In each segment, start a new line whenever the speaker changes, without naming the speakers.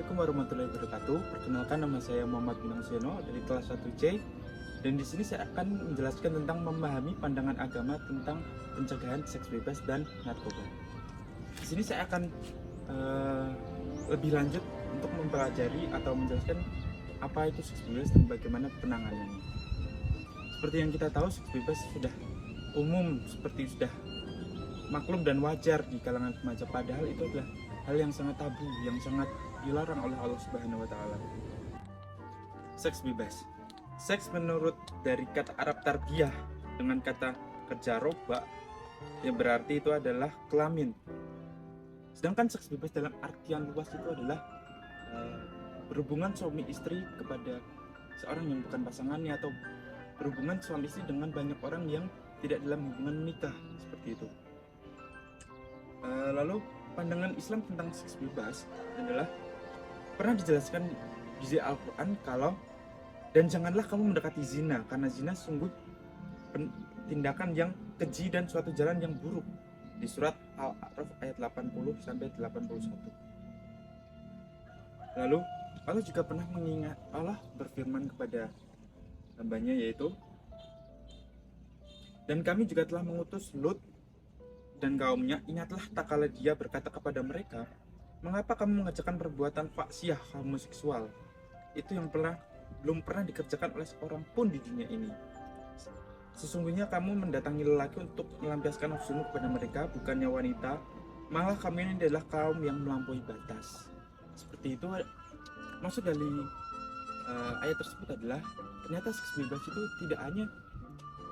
Assalamualaikum warahmatullahi wabarakatuh. Perkenalkan, nama saya Muhammad Binang Seno dari kelas 1C. Dan di sini saya akan menjelaskan tentang memahami pandangan agama tentang pencegahan seks bebas dan narkoba. Di sini saya akan lebih lanjut untuk mempelajari atau menjelaskan apa itu seks bebas dan bagaimana penanganannya. Seperti yang kita tahu, seks bebas sudah umum, seperti sudah maklum dan wajar di kalangan remaja, padahal itu adalah hal yang sangat tabu, yang sangat dilarang oleh Allah Subhanahu wa taala. Seks bebas. Seks menurut dari kata Arab tarbiyah dengan kata kerja roba, yang berarti itu adalah kelamin. Sedangkan seks bebas dalam artian luas itu adalah berhubungan suami istri kepada seorang yang bukan pasangannya, atau berhubungan suami istri dengan banyak orang yang tidak dalam hubungan menikah, seperti itu. Lalu pandangan Islam tentang seks bebas adalah pernah dijelaskan di Al-Quran kalau dan janganlah kamu mendekati zina, karena zina sungguh tindakan yang keji dan suatu jalan yang buruk, di surat Al-A'raf ayat 80 sampai 81. Lalu Allah juga pernah mengingat, Allah berfirman kepada hambanya, yaitu, dan kami juga telah mengutus Lut dan kaumnya, ingatlah tak kala dia berkata kepada mereka, mengapa kamu mengerjakan perbuatan faksiah homoseksual, itu yang belum pernah dikerjakan oleh seorang pun di dunia ini. Sesungguhnya kamu mendatangi lelaki untuk melampiaskan nafsumu kepada mereka, bukannya wanita, malah kamu ini adalah kaum yang melampaui batas. Seperti itu. Maksud dari ayat tersebut adalah ternyata seks bebas itu tidak hanya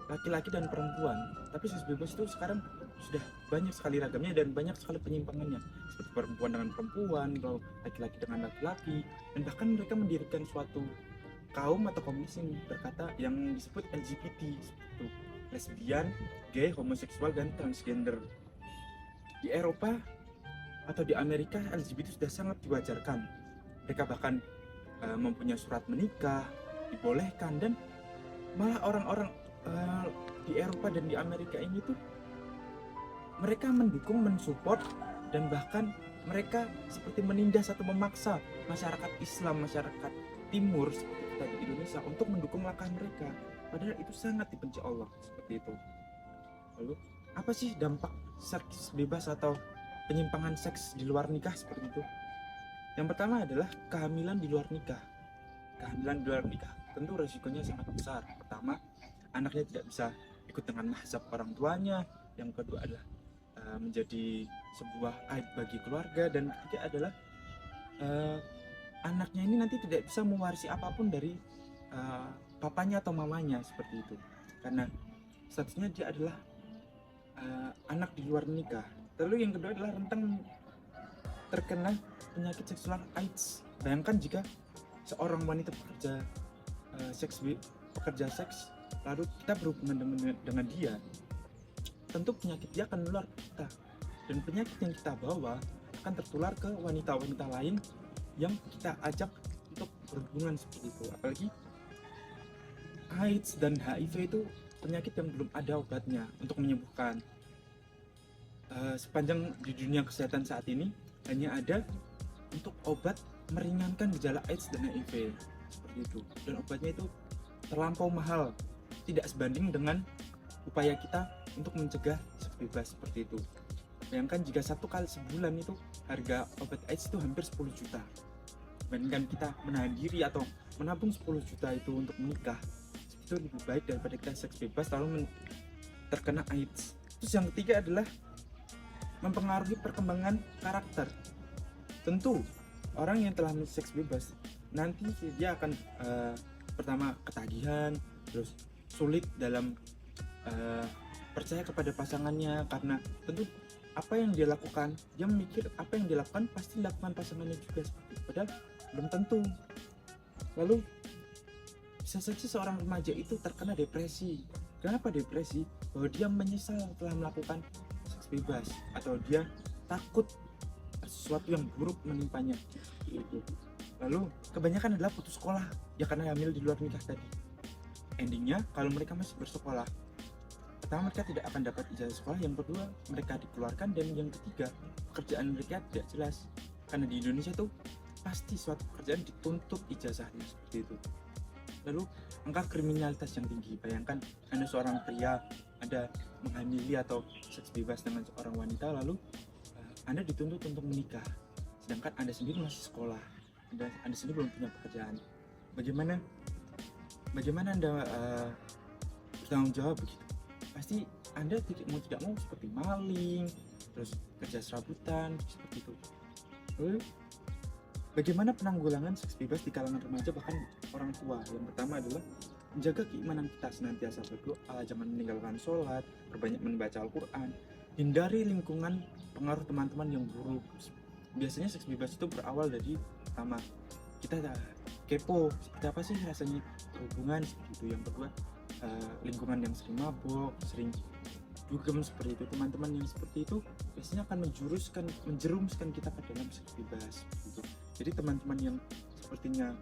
laki-laki dan perempuan, tapi seks bebas itu sekarang sudah banyak sekali ragamnya dan banyak sekali penyimpangannya, seperti perempuan dengan perempuan, atau laki-laki dengan laki-laki, dan bahkan mereka mendirikan suatu kaum atau komunitas yang berkata yang disebut LGBT, seperti lesbian, gay, homoseksual, dan transgender. Di Eropa atau di Amerika, LGBT sudah sangat diwajarkan. Mereka bahkan mempunyai surat menikah, dibolehkan, dan malah orang-orang di Eropa dan di Amerika ini tuh mereka mendukung, mensupport, dan bahkan mereka seperti menindas atau memaksa masyarakat Islam, masyarakat Timur seperti kita di Indonesia untuk mendukung langkah mereka, padahal itu sangat dibenci Allah, seperti itu. Lalu apa sih dampak seks bebas atau penyimpangan seks di luar nikah seperti itu? Yang pertama adalah kehamilan di luar nikah. Kehamilan di luar nikah tentu resikonya sangat besar. Pertama, anaknya tidak bisa ikut dengan mazhab orang tuanya. Yang kedua adalah menjadi sebuah aib bagi keluarga. Dan ketiga adalah anaknya ini nanti tidak bisa mewarisi apapun dari papanya atau mamanya, seperti itu. Karena statusnya dia adalah anak di luar nikah. Lalu yang kedua adalah rentan terkena penyakit seksual AIDS. Bayangkan jika seorang wanita pekerja seks, lalu kita berhubungan dengan dia, tentu penyakit dia akan menular ke kita, dan penyakit yang kita bawa akan tertular ke wanita-wanita lain yang kita ajak untuk berhubungan seperti itu. Apalagi AIDS dan HIV itu penyakit yang belum ada obatnya untuk menyembuhkan. Sepanjang di dunia kesehatan saat ini hanya ada untuk obat meringankan gejala AIDS dan HIV, seperti itu, dan obatnya itu terlampau mahal, tidak sebanding dengan upaya kita untuk mencegah seks bebas, seperti itu. Bayangkan jika satu kali sebulan itu harga obat AIDS itu hampir 10 juta, dibandingkan kita menahan diri atau menabung 10 juta itu untuk menikah, itu lebih baik daripada kita seks bebas lalu terkena AIDS. Terus yang ketiga adalah mempengaruhi perkembangan karakter. Tentu orang yang telah seks bebas nanti dia akan pertama ketagihan, terus sulit dalam percaya kepada pasangannya, karena tentu apa yang dia lakukan, dia memikir apa yang dia lakukan pasti dilakukan pasangannya juga, padahal belum tentu. Lalu bisa saja seorang remaja itu terkena depresi. Kenapa depresi? Bahwa dia menyesal telah melakukan seks bebas, atau dia takut sesuatu yang buruk menimpanya. Lalu kebanyakan adalah putus sekolah, ya karena hamil di luar nikah tadi. Endingnya kalau mereka masih bersekolah, pertama mereka tidak akan dapat ijazah sekolah, yang kedua mereka dikeluarkan, dan yang ketiga pekerjaan mereka tidak jelas. Karena di Indonesia tuh pasti suatu pekerjaan dituntut ijazahnya seperti itu. Lalu angka kriminalitas yang tinggi, bayangkan Anda seorang pria, Anda menghamili atau seks bebas dengan seorang wanita, lalu Anda dituntut untuk menikah, sedangkan Anda sendiri masih sekolah, Anda sendiri belum punya pekerjaan. Bagaimana Anda bertanggung jawab begitu? Pasti Anda tidak mau seperti maling, terus kerja serabutan seperti itu. Lalu bagaimana penanggulangan seks bebas di kalangan remaja bahkan orang tua? Yang pertama adalah menjaga keimanan kita, senantiasa berdoa, jangan meninggalkan sholat, perbanyak membaca Al-Quran, hindari lingkungan pengaruh teman-teman yang buruk. Biasanya seks bebas itu berawal dari pertama kita kepo, seperti apa sih rasanya berhubungan seperti itu. Yang kedua lingkungan yang sering mabok, sering dugem seperti itu, teman-teman yang seperti itu biasanya akan menjerumuskan kita ke dalam seks bebas gitu. Jadi teman-teman yang sepertinya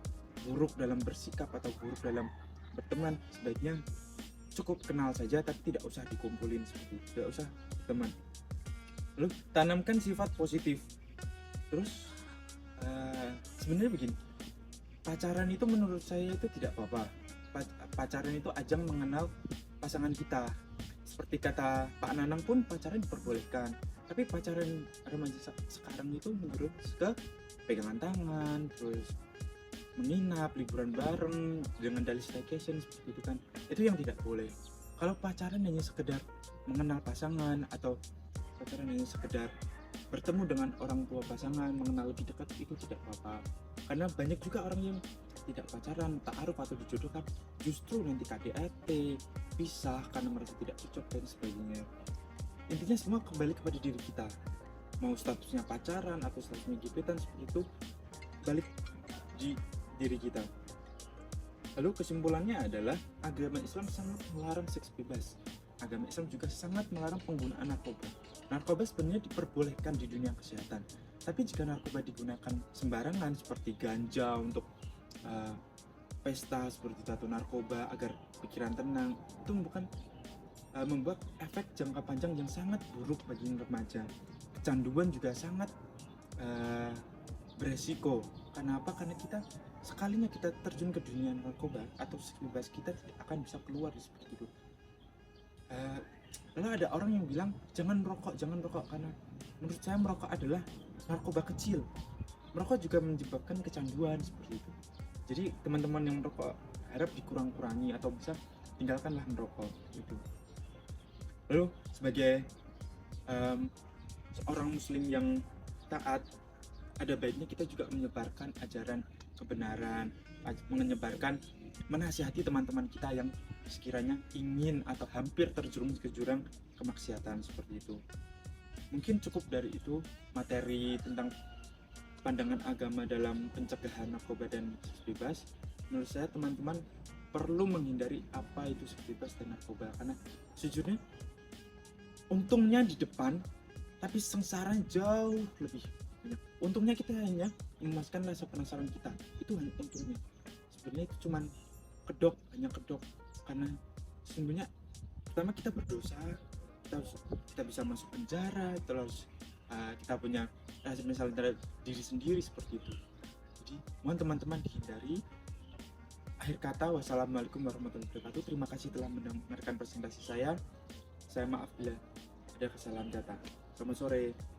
buruk dalam bersikap atau buruk dalam berteman, sebaiknya cukup kenal saja tapi tidak usah dikumpulin seperti itu, tidak usah teman. Lalu tanamkan sifat positif. Terus sebenarnya begini, pacaran itu menurut saya itu tidak apa-apa. Pacaran itu ajang mengenal pasangan kita. Seperti kata Pak Nanang pun pacaran diperbolehkan. Tapi pacaran remaja sekarang itu menurut ke pegangan tangan, terus menginap, liburan bareng dengan dalih staycation seperti itu kan. Itu yang tidak boleh. Kalau pacaran hanya sekedar mengenal pasangan atau pacaran hanya sekedar bertemu dengan orang tua pasangan, mengenal lebih dekat, itu tidak apa-apa. Karena banyak juga orang yang tidak pacaran, ta'aruf atau dijodohkan, justru nanti KDRT, pisah karena merasa tidak cocok dan sebagainya. Intinya semua kembali kepada diri kita. Mau statusnya pacaran atau statusnya gebetan seperti itu, balik di diri kita. Lalu kesimpulannya adalah agama Islam sangat melarang seks bebas. Agama Islam juga sangat melarang penggunaan narkoba. Narkoba sebenarnya diperbolehkan di dunia kesehatan. Tapi jika narkoba digunakan sembarangan seperti ganja untuk pesta seperti tato narkoba agar pikiran tenang, itu bukan membuat efek jangka panjang yang sangat buruk bagi remaja. Kecanduan juga sangat beresiko. Kenapa? Karena sekalinya kita terjun ke dunia narkoba atau seks bebas, kita tidak akan bisa keluar seperti itu. Lalu ada orang yang bilang jangan merokok karena menurut saya merokok adalah narkoba kecil. Merokok juga menyebabkan kecanduan seperti itu. Jadi teman-teman yang merokok harap dikurang-kurangi atau bisa tinggalkanlah merokok itu. Lalu sebagai seorang muslim yang taat, ada baiknya kita juga menyebarkan ajaran kebenaran, menasihati teman-teman kita yang sekiranya ingin atau hampir terjerumus ke jurang kemaksiatan seperti itu. Mungkin cukup dari itu materi tentang pandangan agama dalam pencegahan narkoba dan seks bebas. Menurut saya teman-teman perlu menghindari apa itu seks bebas dan narkoba, karena sejujurnya untungnya di depan tapi sengsaranya jauh lebih banyak. Untungnya kita hanya memuaskan rasa penasaran kita, itu hanya untungnya. Sebenarnya itu cuman hanya kedok, karena sesungguhnya pertama kita berdosa, kita bisa masuk penjara, terus kita punya rasa menyesal terhadap diri sendiri seperti itu. Jadi mohon teman-teman dihindari. Akhir kata, wassalamualaikum warahmatullahi wabarakatuh. Terima kasih telah mendengarkan presentasi saya. Saya maaf bila ada kesalahan kata. Selamat sore.